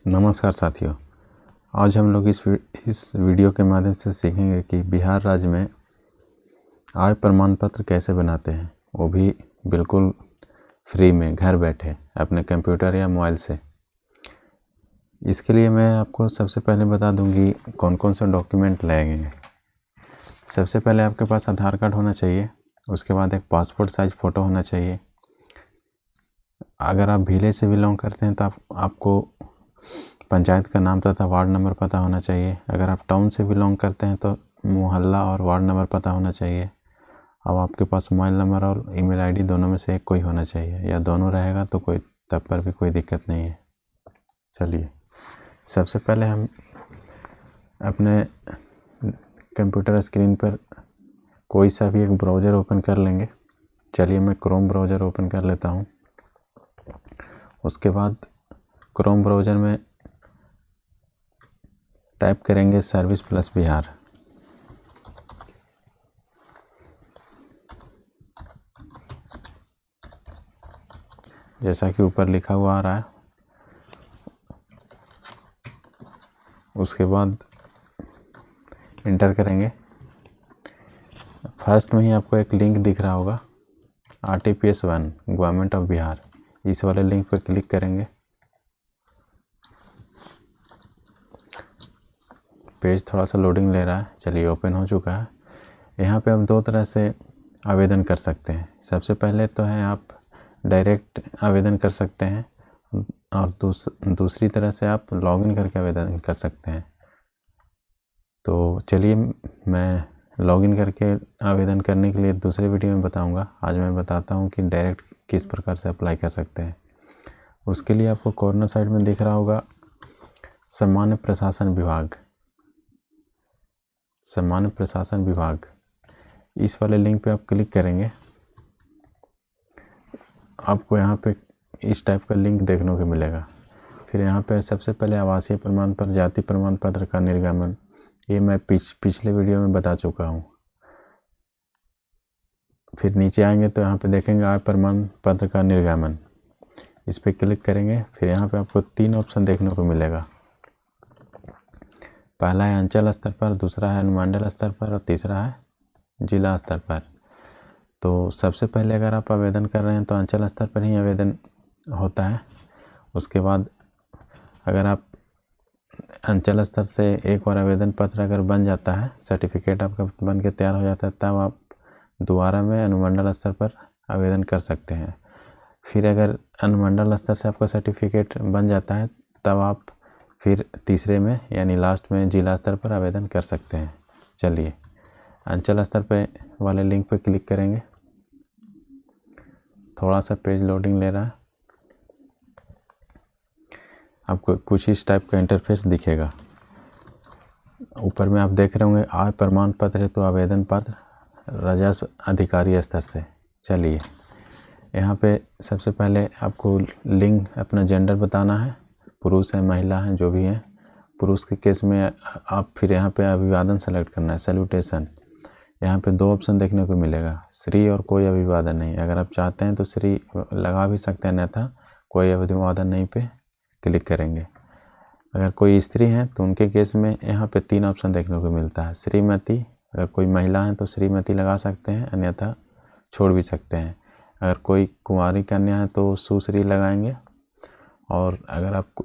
नमस्कार साथियों, आज हम लोग इस वीडियो के माध्यम से सीखेंगे कि बिहार राज्य में आय प्रमाण पत्र कैसे बनाते हैं, वो भी बिल्कुल फ्री में घर बैठे अपने कंप्यूटर या मोबाइल से। इसके लिए मैं आपको सबसे पहले बता दूंगी कौन कौन से डॉक्यूमेंट लगेंगे। सबसे पहले आपके पास आधार कार्ड होना चाहिए, उसके बाद एक पासपोर्ट साइज फ़ोटो होना चाहिए। अगर आप विलेज से बिलोंग करते हैं तो आपको पंचायत का नाम तथा वार्ड नंबर पता होना चाहिए। अगर आप टाउन से बिलोंग करते हैं तो मोहल्ला और वार्ड नंबर पता होना चाहिए। अब आपके पास मोबाइल नंबर और ईमेल आईडी दोनों में से एक कोई होना चाहिए, या दोनों रहेगा तो तब पर भी कोई दिक्कत नहीं है। चलिए, सबसे पहले हम अपने कंप्यूटर स्क्रीन पर कोई सा भी एक ब्राउज़र ओपन कर लेंगे। चलिए, मैं क्रोम ब्राउज़र ओपन कर लेता हूँ। उसके बाद क्रोम ब्राउज़र में टाइप करेंगे सर्विस प्लस बिहार। जैसा कि ऊपर लिखा हुआ आ रहा है। उसके बाद इंटर करेंगे। फर्स्ट में ही आपको एक लिंक दिख रहा होगा, RTPS 1 गवर्नमेंट ऑफ बिहार। इस वाले लिंक पर क्लिक करेंगे। पेज थोड़ा सा लोडिंग ले रहा है। चलिए, ओपन हो चुका है। यहाँ पे आप दो तरह से आवेदन कर सकते हैं। सबसे पहले तो है आप डायरेक्ट आवेदन कर सकते हैं, और दूसरी तरह से आप लॉगिन करके आवेदन कर सकते हैं। तो चलिए, मैं लॉगिन करके आवेदन करने के लिए दूसरे वीडियो में बताऊंगा। आज मैं बताता हूं कि डायरेक्ट किस प्रकार से अप्लाई कर सकते हैं। उसके लिए आपको कॉर्नर साइड में दिख रहा होगा सामान्य प्रशासन विभाग। सामान्य प्रशासन विभाग, इस वाले लिंक पे आप क्लिक करेंगे। आपको यहाँ पे इस टाइप का लिंक देखने को मिलेगा। फिर यहाँ पे सबसे पहले आवासीय प्रमाण पत्र, जाति प्रमाण पत्र का निर्गमन, ये मैं पिछले वीडियो में बता चुका हूँ। फिर नीचे आएंगे तो यहाँ पे देखेंगे आय प्रमाण पत्र का निर्गमन, इस पर क्लिक करेंगे। फिर यहाँ पे आपको 3 ऑप्शन देखने को मिलेगा। पहला है अंचल स्तर पर, दूसरा है अनुमंडल स्तर पर, और तीसरा है जिला स्तर पर। तो सबसे पहले अगर आप आवेदन कर रहे हैं तो अंचल स्तर पर ही आवेदन होता है। उसके बाद अगर आप अंचल स्तर से एक बार आवेदन पत्र अगर बन जाता है, सर्टिफिकेट आपका बन के तैयार हो जाता है, तब आप दोबारा में अनुमंडल स्तर पर आवेदन कर सकते हैं। फिर अगर अनुमंडल स्तर से आपका सर्टिफिकेट बन जाता है, तब आप फिर तीसरे में यानी लास्ट में जिला स्तर पर आवेदन कर सकते हैं। चलिए, अंचल स्तर पे वाले लिंक पे क्लिक करेंगे। थोड़ा सा पेज लोडिंग ले रहा है। आपको कुछ इस टाइप का इंटरफेस दिखेगा। ऊपर में आप देख रहे होंगे आय प्रमाण पत्र हेतु आवेदन पत्र राजस्व अधिकारी स्तर से। चलिए, यहाँ पे सबसे पहले आपको लिंग, अपना जेंडर बताना है, पुरुष है महिला है जो भी है। पुरुष के केस में आप फिर यहाँ पे अभिवादन सेलेक्ट करना है, सैल्यूटेशन। यहाँ पे 2 ऑप्शन देखने को मिलेगा, श्री और कोई अभिवादन नहीं। अगर आप चाहते हैं तो श्री लगा भी सकते हैं, अन्यथा कोई अभिवादन नहीं पे क्लिक करेंगे। अगर कोई स्त्री है तो उनके केस में यहाँ पे 3 ऑप्शन देखने को मिलता है, श्रीमती। अगर कोई महिला है तो श्रीमती लगा सकते हैं, अन्यथा छोड़ भी सकते हैं। अगर कोई कुंवारी कन्या है तो सुश्री लगाएंगे, और अगर आप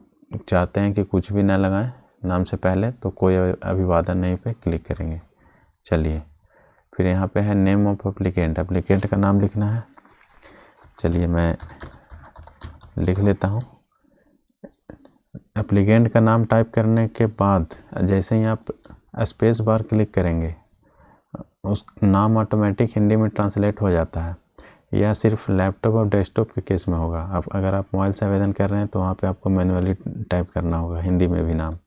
चाहते हैं कि कुछ भी ना लगाएं नाम से पहले तो कोई अभिवादन नहीं पे क्लिक करेंगे। चलिए, फिर यहाँ पे है नेम ऑफ एप्लीकेंट, एप्लीकेंट का नाम लिखना है। चलिए, मैं लिख लेता हूँ। एप्लीकेंट का नाम टाइप करने के बाद जैसे ही आप स्पेस बार क्लिक करेंगे, उस नाम ऑटोमेटिक हिंदी में ट्रांसलेट हो जाता है। यह सिर्फ लैपटॉप और डेस्कटॉप के केस में होगा। अब अगर आप मोबाइल से आवेदन कर रहे हैं तो वहाँ पे आपको मैन्युअली टाइप करना होगा, हिंदी में भी नाम।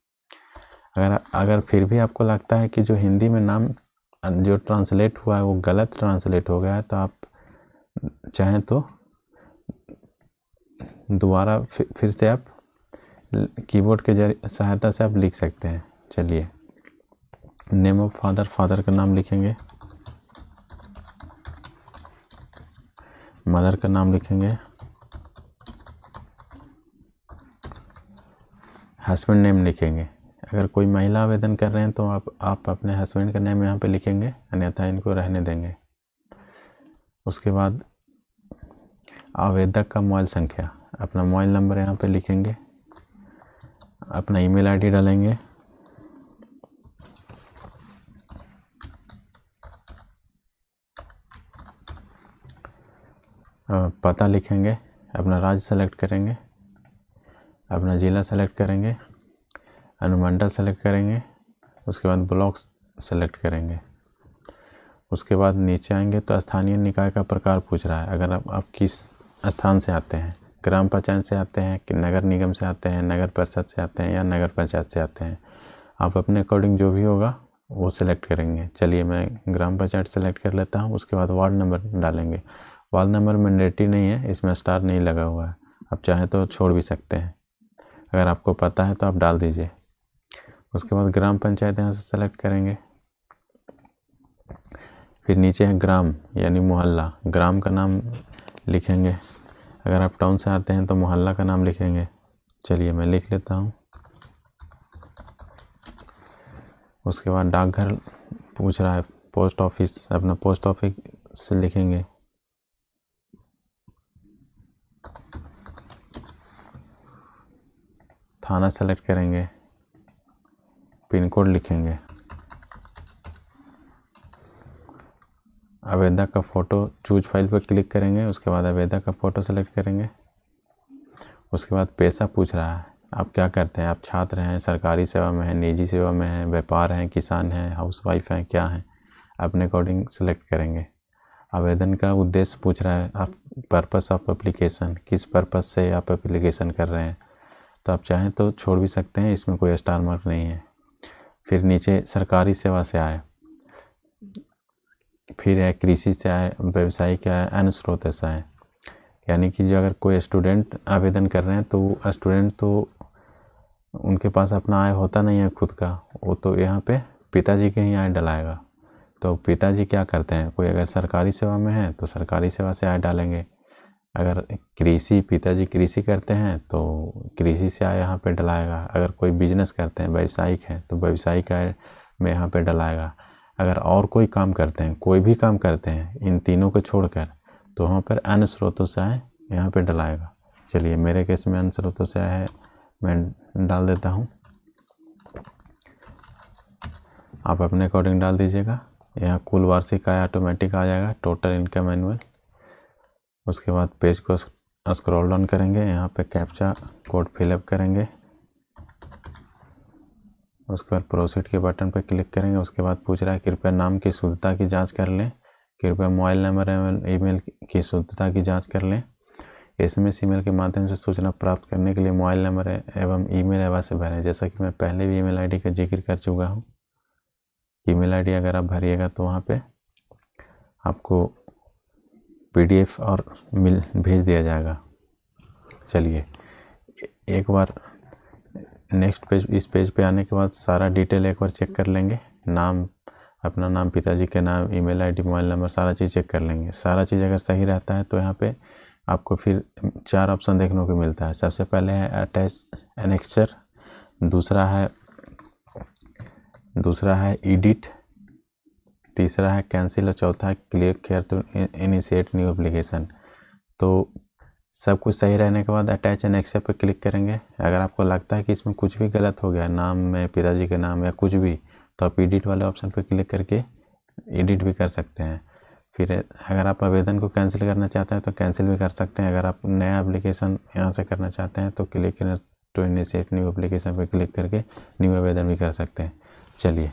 अगर फिर भी आपको लगता है कि जो हिंदी में नाम जो ट्रांसलेट हुआ है वो गलत ट्रांसलेट हो गया है, तो आप चाहें तो दोबारा फिर से आप कीबोर्ड के सहायता से आप लिख सकते हैं। चलिए, नेम ऑफ फादर, फादर का नाम लिखेंगे। मदर का नाम लिखेंगे। हस्बैंड नेम लिखेंगे। अगर कोई महिला आवेदन कर रहे हैं तो आप अपने हस्बैंड का नेम यहाँ पे लिखेंगे, अन्यथा इनको रहने देंगे। उसके बाद आवेदक का मोबाइल संख्या, अपना मोबाइल नंबर यहाँ पे लिखेंगे, अपना ईमेल आईडी डालेंगे, पता लिखेंगे, अपना राज्य सेलेक्ट करेंगे, अपना ज़िला सेलेक्ट करेंगे, अनुमंडल सेलेक्ट करेंगे, उसके बाद ब्लॉक सेलेक्ट करेंगे। उसके बाद नीचे आएंगे तो स्थानीय निकाय का प्रकार पूछ रहा है। अगर आप किस स्थान से आते हैं, ग्राम पंचायत से आते हैं कि नगर निगम से आते हैं, नगर परिषद से आते हैं या नगर पंचायत से आते हैं, आप अपने अकॉर्डिंग जो भी होगा वो सिलेक्ट करेंगे। चलिए मैं ग्राम पंचायत सेलेक्ट कर लेता हूँ। उसके बाद वार्ड नंबर डालेंगे। वार्ड नंबर मैंडेटरी नहीं है, इसमें स्टार नहीं लगा हुआ है, आप चाहें तो छोड़ भी सकते हैं, अगर आपको पता है तो आप डाल दीजिए। उसके बाद ग्राम पंचायत यहाँ से सेलेक्ट करेंगे। फिर नीचे है ग्राम यानी मोहल्ला, ग्राम का नाम लिखेंगे। अगर आप टाउन से आते हैं तो मोहल्ला का नाम लिखेंगे। चलिए मैं लिख लेता हूँ। उसके बाद डाकघर पूछ रहा है, पोस्ट ऑफिस, अपना पोस्ट ऑफिस से लिखेंगे। थाना सेलेक्ट करेंगे, पिन कोड लिखेंगे। आवेदक का फ़ोटो चूज फाइल पर क्लिक करेंगे। उसके बाद आवेदक का फ़ोटो सेलेक्ट करेंगे। उसके बाद पेशा पूछ रहा है, आप क्या करते हैं, आप छात्र हैं, सरकारी सेवा में हैं, निजी सेवा में हैं, व्यापार हैं, किसान हैं, हाउसवाइफ हैं, क्या हैं, अपने अकॉर्डिंग सेलेक्ट करेंगे। आवेदन का उद्देश्य पूछ रहा है, आप पर्पस ऑफ एप्लीकेशन, किस पर्पस से आप एप्लीकेशन कर रहे हैं, तो आप चाहें तो छोड़ भी सकते हैं, इसमें कोई स्टार मार्क नहीं है। फिर नीचे सरकारी सेवा से आए, फिर है कृषि से आए, व्यवसायिक आए, अन्य स्रोत से आए। यानी कि जो अगर कोई स्टूडेंट आवेदन कर रहे हैं तो स्टूडेंट तो उनके पास अपना आय होता नहीं है खुद का, वो तो यहाँ पे पिताजी के ही आय डलाएगा। तो पिताजी क्या करते हैं, कोई अगर सरकारी सेवा में है तो सरकारी सेवा से आय डालेंगे। अगर कृषि, पिताजी कृषि करते हैं तो कृषि से आय यहाँ पे डलाएगा। अगर कोई बिजनेस करते हैं, व्यवसायिक है तो व्यवसायिक आय में यहाँ पे डलाएगा। अगर और कोई काम करते हैं, कोई भी काम करते हैं इन तीनों को छोड़कर, तो वहाँ पर अन्य स्रोतों से आय यहाँ पे डलाएगा। चलिए मेरे केस में अन्य स्रोतों से आय है, मैं डाल देता हूँ, आप अपने अकॉर्डिंग डाल दीजिएगा। यहाँ कुल वार्षिक आय ऑटोमेटिक आ जाएगा, टोटल इनकम एनुअल। उसके बाद पेज को स्क्रॉल डाउन करेंगे, यहाँ पे कैप्चा कोड फिलअप करेंगे। उसके बाद प्रोसीड के बटन पर क्लिक करेंगे। उसके बाद पूछ रहा है कृपया नाम की शुद्धता की जांच कर लें, कृपया मोबाइल नंबर एवं ईमेल की शुद्धता की जांच कर लें। SMS ईमेल के माध्यम से सूचना प्राप्त करने के लिए मोबाइल नंबर एवं ईमेल अवश्य भरें। जैसा कि मैं पहले भी ईमेल आईडी का जिक्र कर चुका हूँ। ईमेल आईडी अगर आप भरिएगा तो वहाँ पे आपको PDF और भेज दिया जाएगा। चलिए एक बार नेक्स्ट पेज, इस पेज पे आने के बाद सारा डिटेल एक बार चेक कर लेंगे। नाम, अपना नाम, पिताजी के नाम, ईमेल आईडी, मोबाइल नंबर, सारा चीज़ चेक कर लेंगे। सारा चीज़ अगर सही रहता है तो यहाँ पे आपको फिर 4 ऑप्शन देखने को मिलता है। सबसे पहले है अटैच एनेक्चर, दूसरा है एडिट, तीसरा है कैंसिल और चौथा है click here to initiate new application. तो सब कुछ सही रहने के बाद अटैच एनेक्चर पे क्लिक करेंगे। अगर आपको लगता है कि इसमें कुछ भी गलत हो गया, नाम में, पिताजी के नाम या कुछ भी, तो आप एडिट वाले ऑप्शन पे क्लिक करके एडिट भी कर सकते हैं। फिर अगर आप आवेदन को कैंसिल करना चाहते हैं तो कैंसिल भी कर सकते हैं। अगर आप नया एप्लीकेशन यहाँ से करना चाहते हैं तो click to initiate new application पे क्लिक करके न्यू आवेदन भी कर सकते हैं। चलिए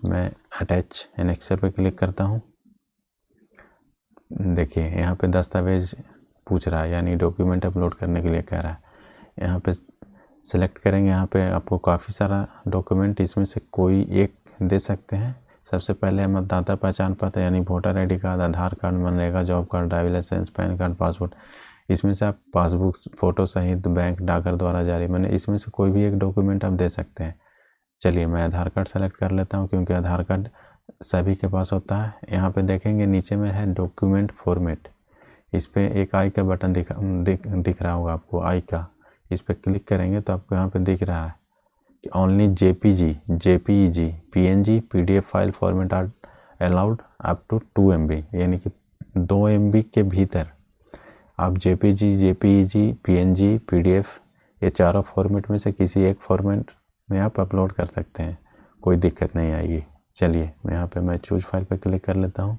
मैं अटैच एनेक्चर पे क्लिक करता हूँ। देखिए यहाँ पे दस्तावेज पूछ रहा है, यानी डॉक्यूमेंट अपलोड करने के लिए कह रहा है। यहाँ पे सेलेक्ट करेंगे, यहाँ पे आपको काफ़ी सारा डॉक्यूमेंट, इसमें से कोई एक दे सकते हैं। सबसे पहले मतदाता पहचान पत्र यानी voter ID card, Aadhaar card, MNREGA job card, driving licence, PAN card, passport. इसमें से आप पासबुक फ़ोटो सहित बैंक डाकघर द्वारा जारी, मैंने इसमें से कोई भी एक डॉक्यूमेंट आप दे सकते हैं। चलिए मैं आधार कार्ड सेलेक्ट कर लेता हूँ, क्योंकि आधार कार्ड सभी के पास होता है। यहाँ पे देखेंगे नीचे में है डॉक्यूमेंट फॉर्मेट, इस पर एक आई का बटन दिख रहा होगा आपको, आई का, इस पर क्लिक करेंगे तो आपको यहाँ पे दिख रहा है only JPEG, PNG, PDF file format are allowed up to 2 MB, यानी कि 2 MB के भीतर आप JPEG, PNG, PDF ये चारों फॉर्मेट में से किसी एक फॉर्मेट में आप अपलोड कर सकते हैं, कोई दिक्कत नहीं आएगी। चलिए मैं यहाँ पे मैं चूज फाइल पर क्लिक कर लेता हूँ।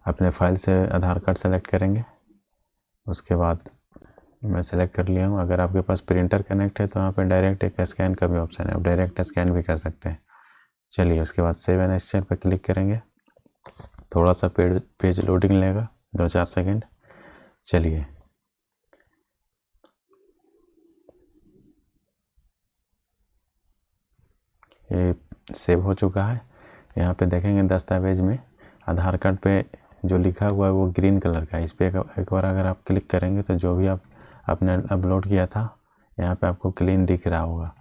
अपने फाइल से आधार कार्ड सेलेक्ट करेंगे, उसके बाद मैं सेलेक्ट कर लिया हूँ। अगर आपके पास प्रिंटर कनेक्ट है तो यहाँ पे डायरेक्ट एक स्कैन का भी ऑप्शन है, आप डायरेक्ट स्कैन भी कर सकते हैं। चलिए उसके बाद सेव एंड एक्सचेंज पर क्लिक करेंगे, थोड़ा सा पेज लोडिंग लेगा 2-4 सेकेंड। चलिए ये सेव हो चुका है। यहाँ पे देखेंगे दस्तावेज में आधार कार्ड पे जो लिखा हुआ है वो ग्रीन कलर का है। इस पर एक बार अगर आप क्लिक करेंगे तो जो भी आपने अपलोड किया था यहाँ पे आपको क्लीन दिख रहा होगा।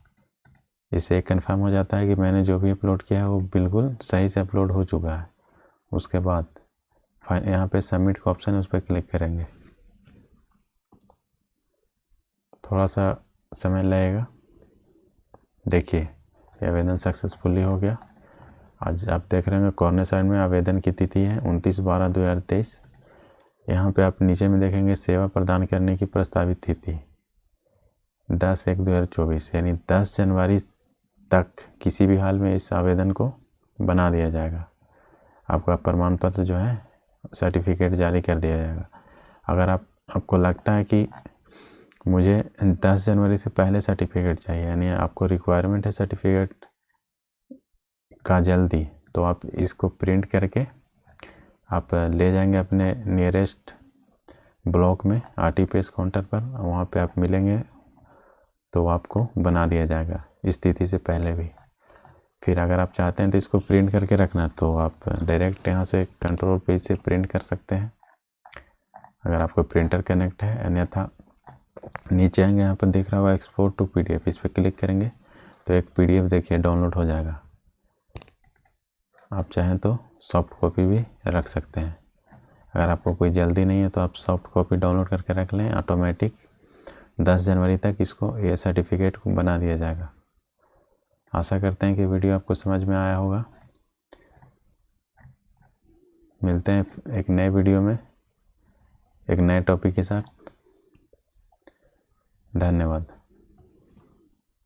इससे कंफर्म हो जाता है कि मैंने जो भी अपलोड किया है वो बिल्कुल सही से अपलोड हो चुका है। उसके बाद यहाँ पे सबमिट का ऑप्शन है, उस पर क्लिक करेंगे। थोड़ा सा समय लगेगा। देखिए ये आवेदन सक्सेसफुली हो गया। आज आप देख रहे हैं कॉर्नर साइड में आवेदन की तिथि है 29/12/2023। यहाँ पे आप नीचे में देखेंगे सेवा प्रदान करने की प्रस्तावित तिथि 10/1/2024, यानी 10 जनवरी तक किसी भी हाल में इस आवेदन को बना दिया जाएगा। आपका प्रमाण पत्र जो है सर्टिफिकेट जारी कर दिया जाएगा। अगर आपको लगता है कि मुझे 10 जनवरी से पहले सर्टिफिकेट चाहिए, यानी आपको रिक्वायरमेंट है सर्टिफिकेट का जल्दी, तो आप इसको प्रिंट करके आप ले जाएंगे अपने नियरेस्ट ब्लॉक में RTPS काउंटर पर, वहाँ पे आप मिलेंगे तो आपको बना दिया जाएगा इस तिथि से पहले भी। फिर अगर आप चाहते हैं तो इसको प्रिंट करके रखना तो आप डायरेक्ट यहाँ से कंट्रोल पेज से प्रिंट कर सकते हैं अगर आपको प्रिंटर कनेक्ट है। अन्यथा नीचे आएंगे, यहाँ पर दिख रहा होगा एक्सपोर्ट टू PDF, इस पर क्लिक करेंगे तो एक PDF देखिए डाउनलोड हो जाएगा। आप चाहें तो सॉफ्ट कॉपी भी रख सकते हैं। अगर आपको कोई जल्दी नहीं है तो आप सॉफ्ट कॉपी डाउनलोड करके रख लें, ऑटोमेटिक 10 जनवरी तक इसको ये सर्टिफिकेट को बना दिया जाएगा। आशा करते हैं कि वीडियो आपको समझ में आया होगा। मिलते हैं एक नए वीडियो में एक नए टॉपिक के साथ। धन्यवाद।